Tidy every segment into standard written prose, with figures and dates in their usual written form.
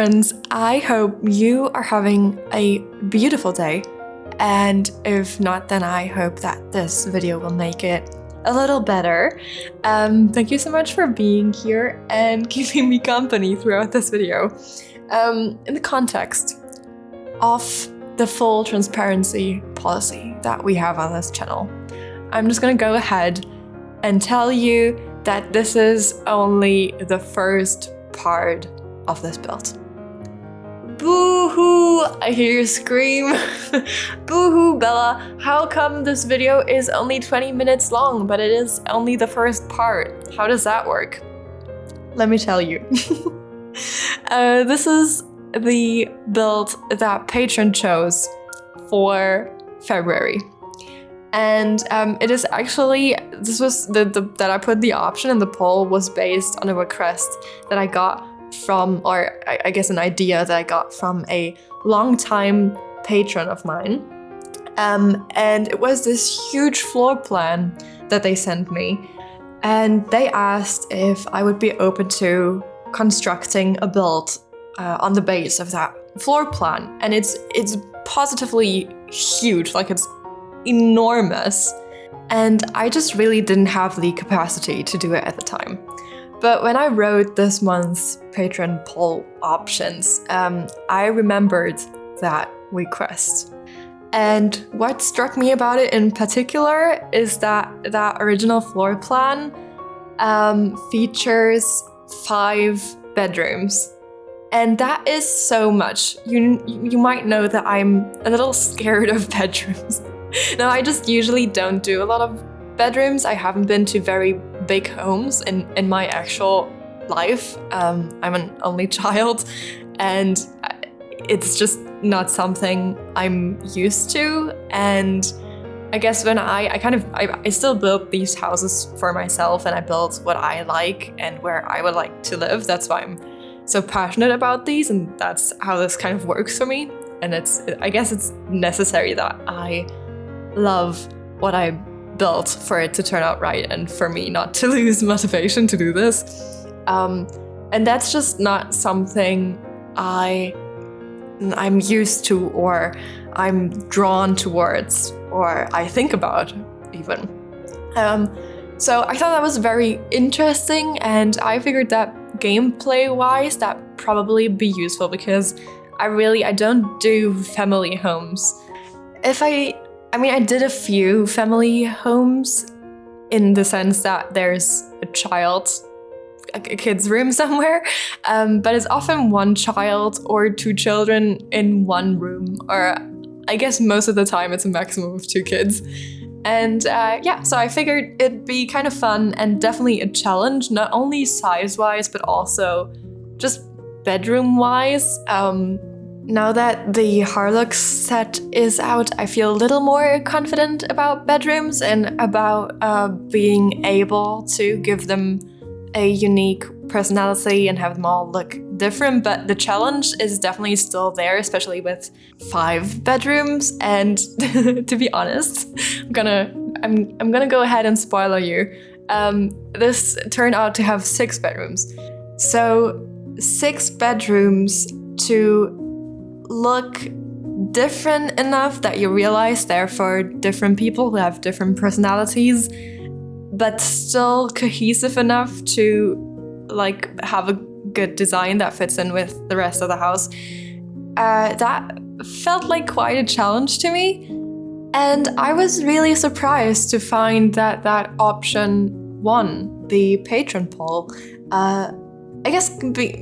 friends, I hope you are having a beautiful day. And if not, then I hope that this video will make it a little better. Thank you so much for being here and keeping me company throughout this video. In the context of the full transparency policy that we have on this channel, I'm just gonna go ahead and tell you that this is only the first part of this build. Boo-hoo! I hear you scream. Boo-hoo, Bella. How come this video is only 20 minutes long, but it is only the first part? How does that work? Let me tell you. This is the build that Patron chose for February. And it is actually, this was that I put the option in the poll was based on a request that I got from, or I guess an idea that I got from a longtime patron of mine. And it was this huge floor plan that they sent me. And they asked if I would be open to constructing a build on the base of that floor plan. And it's positively huge, like it's enormous. And I just really didn't have the capacity to do it at the time. But when I wrote this month's Patreon poll options, I remembered that request. And what struck me about it in particular is that that original floor plan features 5 bedrooms. And that is so much. You might know that I'm a little scared of bedrooms. Now, I just usually don't do a lot of bedrooms. I haven't been to very big homes in my actual life. I'm an only child, and it's just not something I'm used to. And I guess when I still build these houses for myself, and I build what I like and where I would like to live. That's why I'm so passionate about these, and that's how this kind of works for me. And I guess it's necessary that I love what I built for it to turn out right and for me not to lose motivation to do this. And that's just not something I'm used to, or I'm drawn towards, or I think about even. So I thought that was very interesting, and I figured that gameplay-wise that probably be useful because I don't do family homes. I did a few family homes in the sense that there's a kid's room somewhere, but it's often one child or 2 children in one room, or I guess most of the time it's a maximum of 2 kids. And so I figured it'd be kind of fun and definitely a challenge, not only size-wise, but also just bedroom-wise. Now that the Harlux set is out, I feel a little more confident about bedrooms and about being able to give them a unique personality and have them all look different. But the challenge is definitely still there, especially with 5 bedrooms. And to be honest, I'm gonna go ahead and spoiler you. This turned out to have 6 bedrooms. So 6 bedrooms to look different enough that you realize they're for different people who have different personalities, but still cohesive enough to like have a good design that fits in with the rest of the house. That felt like quite a challenge to me, and I was really surprised to find that that option won the patron poll. I guess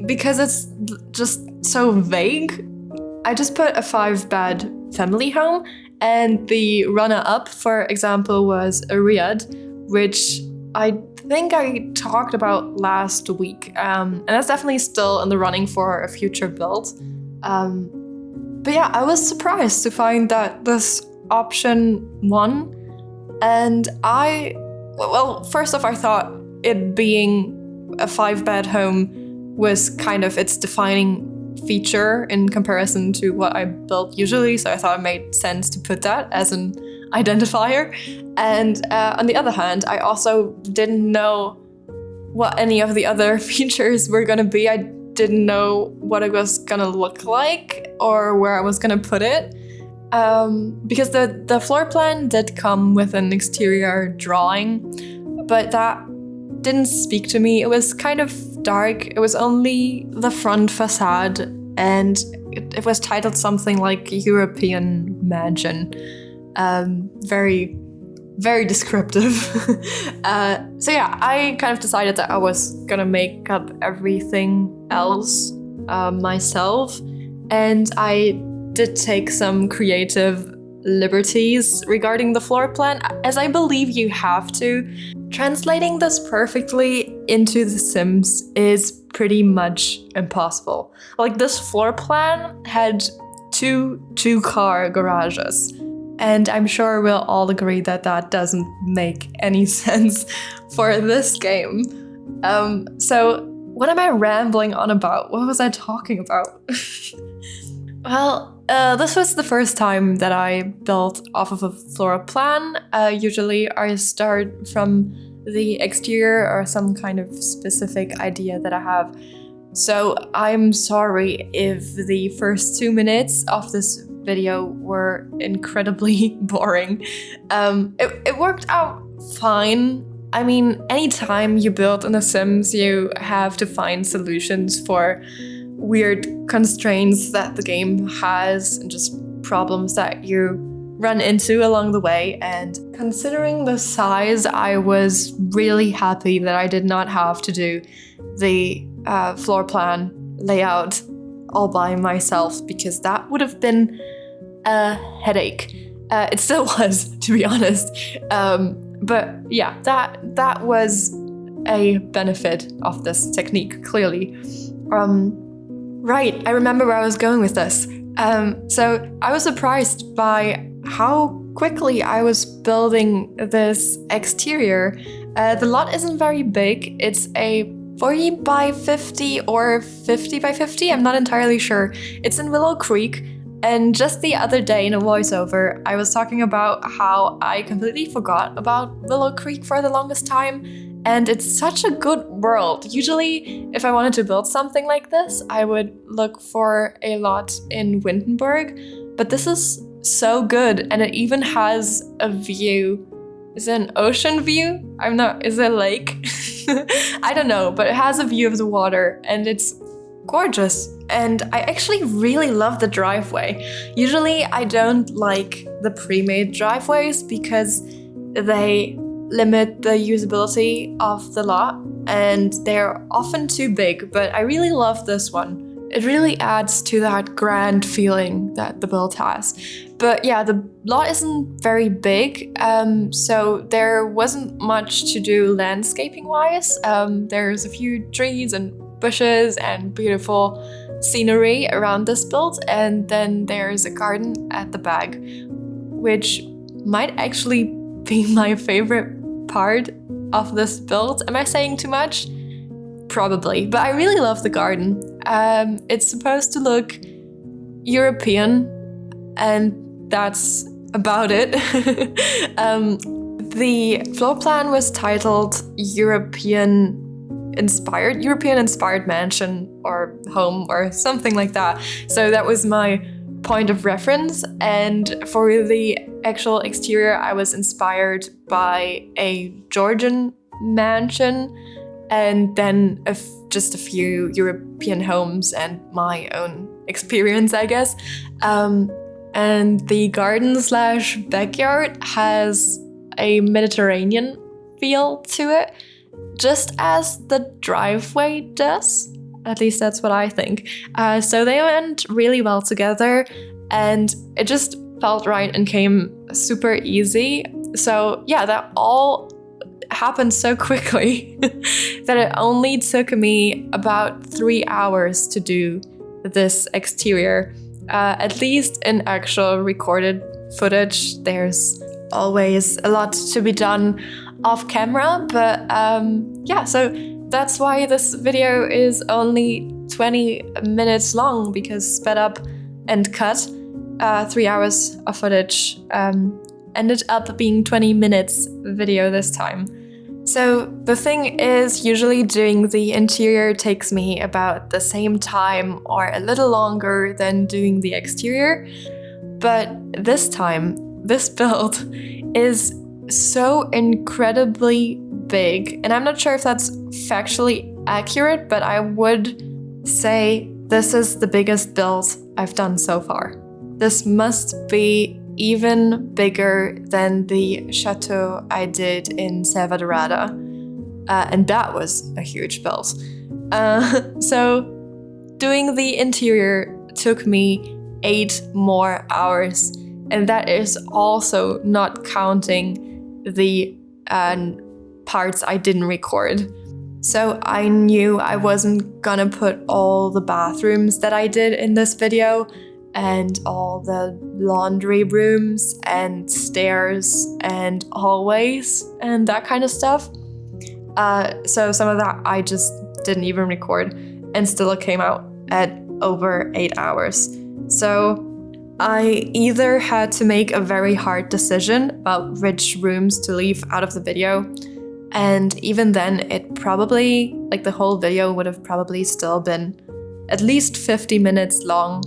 because it's just so vague. I just put a 5-bed family home, and the runner-up, for example, was a riad, which I think I talked about last week, and that's definitely still in the running for a future build. But yeah, I was surprised to find that this option won, and first off, I thought it being a 5-bed home was kind of its defining feature in comparison to what I build usually, so I thought it made sense to put that as an identifier. And on the other hand, I also didn't know what any of the other features were going to be. I didn't know what it was gonna look like or where I was gonna put it. Because the floor plan did come with an exterior drawing, but that didn't speak to me. It was kind of dark. It was only the front facade, and it was titled something like European Mansion. Very, very descriptive. So yeah, I kind of decided that I was gonna make up everything else myself, and I did take some creative liberties regarding the floor plan, as I believe you have to. Translating this perfectly into The Sims is pretty much impossible. Like, this floor plan had two-car garages, and I'm sure we'll all agree that that doesn't make any sense for this game. So what am I rambling on about? What was I talking about? Well, this was the first time that I built off of a floor plan. Usually I start from the exterior or some kind of specific idea that I have. So I'm sorry if the first 2 minutes of this video were incredibly boring. It worked out fine. I mean, anytime you build in The Sims, you have to find solutions for weird constraints that the game has and just problems that you run into along the way. And considering the size, I was really happy that I did not have to do the floor plan layout all by myself, because that would have been a headache. It still was, to be honest. But yeah, that was a benefit of this technique, clearly. Right, I remember where I was going with this. So I was surprised by how quickly I was building this exterior. The lot isn't very big. It's a 40 by 50 or 50 by 50, I'm not entirely sure. It's in Willow Creek. And just the other day in a voiceover, I was talking about how I completely forgot about Willow Creek for the longest time. And it's such a good world. Usually, if I wanted to build something like this, I would look for a lot in Windenburg. But this is so good, and it even has a view. Is it an ocean view? Is it a lake? I don't know, but it has a view of the water, and it's gorgeous. And I actually really love the driveway. Usually, I don't like the pre-made driveways because they limit the usability of the lot, and they're often too big, but I really love this one. It really adds to that grand feeling that the build has. But yeah, the lot isn't very big, so there wasn't much to do landscaping-wise. There's a few trees and bushes and beautiful scenery around this build, and then there's a garden at the back, which might actually be my favorite part of this build. Am I saying too much? Probably, but I really love the garden. It's supposed to look European, and that's about it. The floor plan was titled European inspired mansion or home or something like that. So that was my point of reference. And for the actual exterior, I was inspired by a Georgian mansion, and then just a few European homes and my own experience, I guess. And the garden/backyard has a Mediterranean feel to it, just as the driveway does. At least that's what I think. So they went really well together, and it just felt right and came super easy. So yeah, that all happened so quickly that it only took me about 3 hours to do this exterior. At least in actual recorded footage, there's always a lot to be done off camera, but yeah, so that's why this video is only 20 minutes long, because sped up and cut, 3 hours of footage ended up being 20 minutes video this time. So the thing is, usually doing the interior takes me about the same time or a little longer than doing the exterior. But this time, this build is so incredibly big. And I'm not sure if that's factually accurate, but I would say this is the biggest build I've done so far. This must be even bigger than the chateau I did in Serra Dourada. And that was a huge build. So doing the interior took me 8 more hours. And that is also not counting the parts I didn't record. So I knew I wasn't gonna put all the bathrooms that I did in this video and all the laundry rooms and stairs and hallways and that kind of stuff. So some of that I just didn't even record, and still it came out at over 8 hours. So I either had to make a very hard decision about which rooms to leave out of the video, and even then it probably, like the whole video would have probably still been at least 50 minutes long,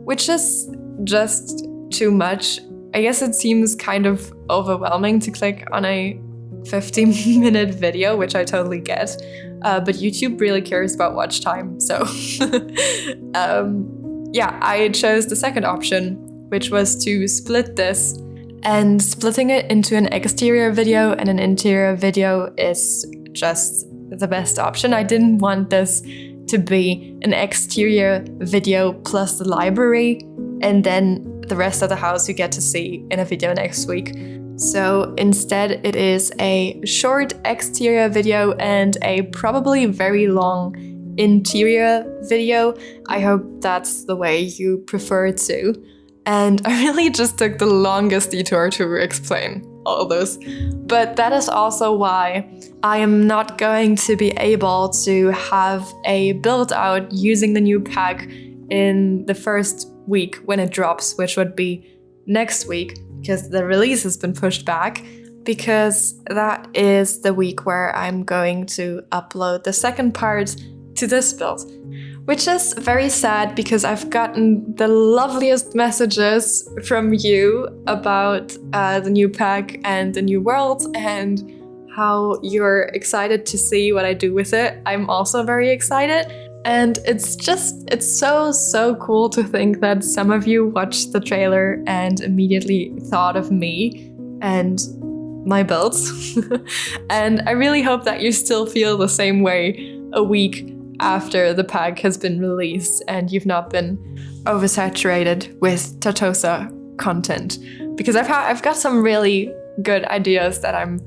which is just too much. I guess it seems kind of overwhelming to click on a 50-minute video, which I totally get, but YouTube really cares about watch time, so yeah, I chose the second option, which was to split this, and splitting it into an exterior video and an interior video is just the best option. I didn't want this to be an exterior video plus the library, and then the rest of the house you get to see in a video next week. So instead it is a short exterior video and a probably very long interior video. I hope that's the way you prefer it to. And I really just took the longest detour to explain all those. But that is also why I am not going to be able to have a build out using the new pack in the first week when it drops, which would be next week, because the release has been pushed back, because that is the week where I'm going to upload the second part to this build. Which is very sad because I've gotten the loveliest messages from you about the new pack and the new world and how you're excited to see what I do with it. I'm also very excited. And it's so cool to think that some of you watched the trailer and immediately thought of me and my builds. And I really hope that you still feel the same way a week after the pack has been released and you've not been oversaturated with Tartosa content, because I've got some really good ideas that I'm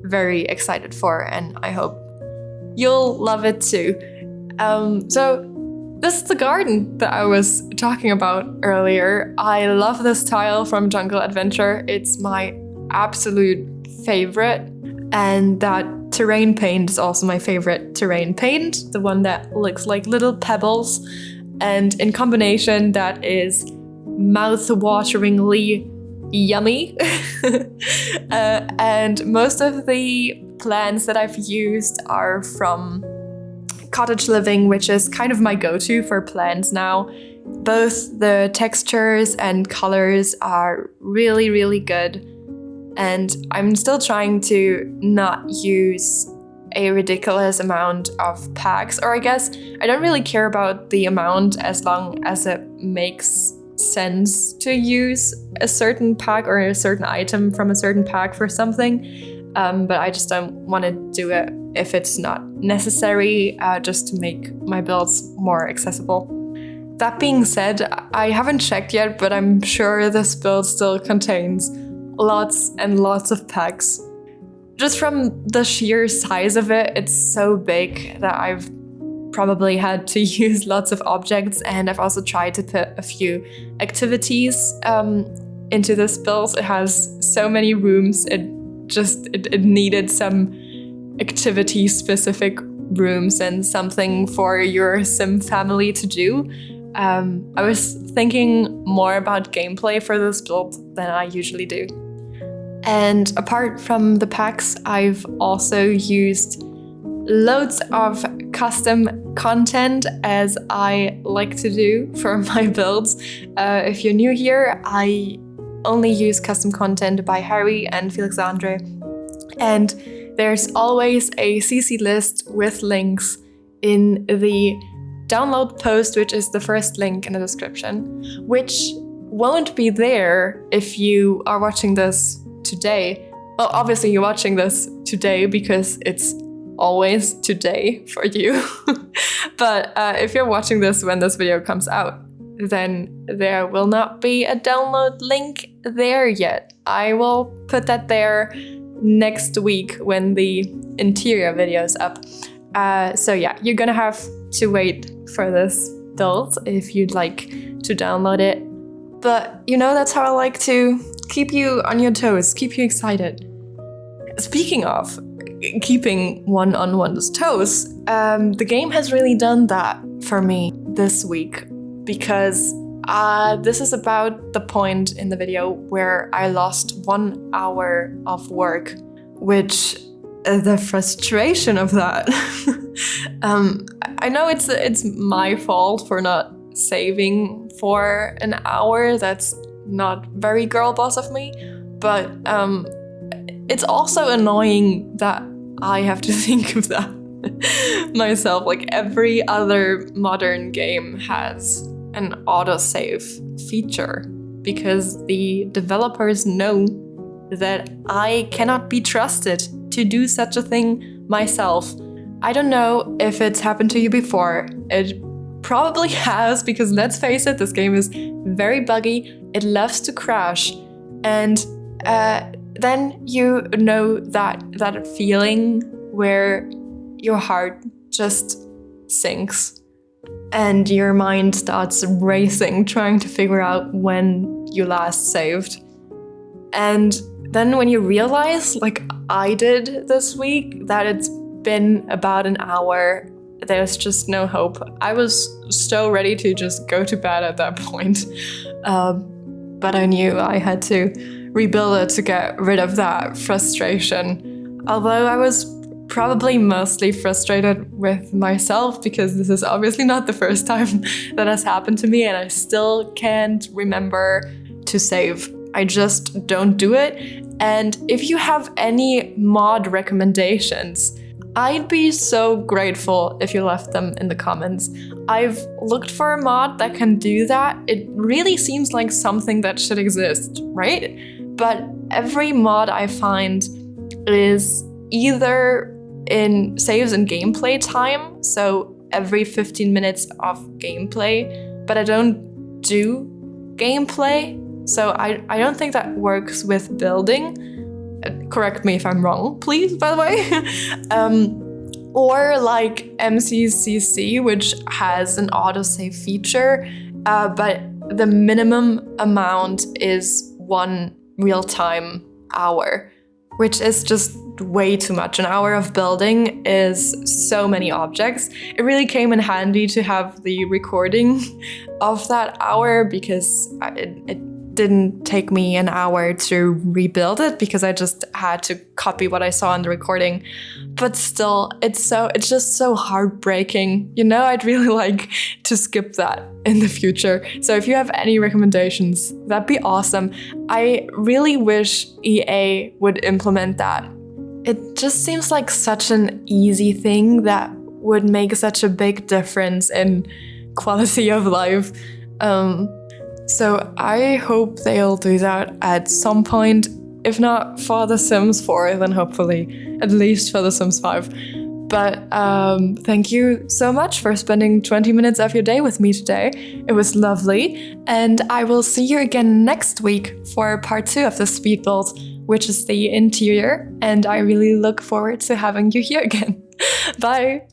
very excited for, and I hope you'll love it too. So this is the garden that I was talking about earlier. I love this tile from Jungle Adventure. It's my absolute favorite, and that terrain paint is also my favorite terrain paint, the one that looks like little pebbles, and in combination that is mouth-wateringly yummy. And most of the plants that I've used are from Cottage Living, which is kind of my go-to for plants now. Both the textures and colors are really, really good. And I'm still trying to not use a ridiculous amount of packs, or I guess I don't really care about the amount as long as it makes sense to use a certain pack or a certain item from a certain pack for something. But I just don't want to do it if it's not necessary, just to make my builds more accessible. That being said, I haven't checked yet, but I'm sure this build still contains lots and lots of packs. Just from the sheer size of it, it's so big that I've probably had to use lots of objects, and I've also tried to put a few activities into this build. It has so many rooms, it needed some activity-specific rooms and something for your sim family to do. I was thinking more about gameplay for this build than I usually do. And apart from the packs, I've also used loads of custom content, as I like to do for my builds. If you're new here, I only use custom content by Harry and Felixandre. And there's always a CC list with links in the download post, which is the first link in the description, which won't be there if you are watching this today. Well, obviously you're watching this today because it's always today for you. But if you're watching this when this video comes out, then there will not be a download link there yet. I will put that there next week when the interior video is up. So yeah, you're gonna have to wait for this build if you'd like to download it. But you know, that's how I like to keep you on your toes, keep you excited. Speaking of keeping one on one's toes, the game has really done that for me this week, because this is about the point in the video where I lost 1 hour of work, which the frustration of that. I know it's my fault for not saving for an hour. That's not very girl boss of me, but it's also annoying that I have to think of that myself. Like, every other modern game has an autosave feature because the developers know that I cannot be trusted to do such a thing myself. I don't know if it's happened to you before. It probably has, because let's face it, this game is very buggy. It loves to crash. And then you know that feeling where your heart just sinks and your mind starts racing, trying to figure out when you last saved. And then when you realize, like I did this week, that it's been about an hour, there's just no hope. I was so ready to just go to bed at that point. But I knew I had to rebuild it to get rid of that frustration. Although I was probably mostly frustrated with myself, because this is obviously not the first time that has happened to me, and I still can't remember to save. I just don't do it. And if you have any mod recommendations, I'd be so grateful if you left them in the comments. I've looked for a mod that can do that. It really seems like something that should exist, right? But every mod I find is either in saves in gameplay time, so every 15 minutes of gameplay, but I don't do gameplay, so I don't think that works with building. Correct me if I'm wrong, please, by the way. Or like MCCC, which has an autosave feature, but the minimum amount is 1 real-time hour, which is just way too much. An hour of building is so many objects. It really came in handy to have the recording of that hour, because it didn't take me an hour to rebuild it, because I just had to copy what I saw in the recording. But still, it's just so heartbreaking. You know, I'd really like to skip that in the future. So if you have any recommendations, that'd be awesome. I really wish EA would implement that. It just seems like such an easy thing that would make such a big difference in quality of life. So I hope they'll do that at some point. If not for The Sims 4, then hopefully at least for The Sims 5. But thank you so much for spending 20 minutes of your day with me today. It was lovely. And I will see you again next week for part 2 of the speed build, which is the interior. And I really look forward to having you here again. Bye.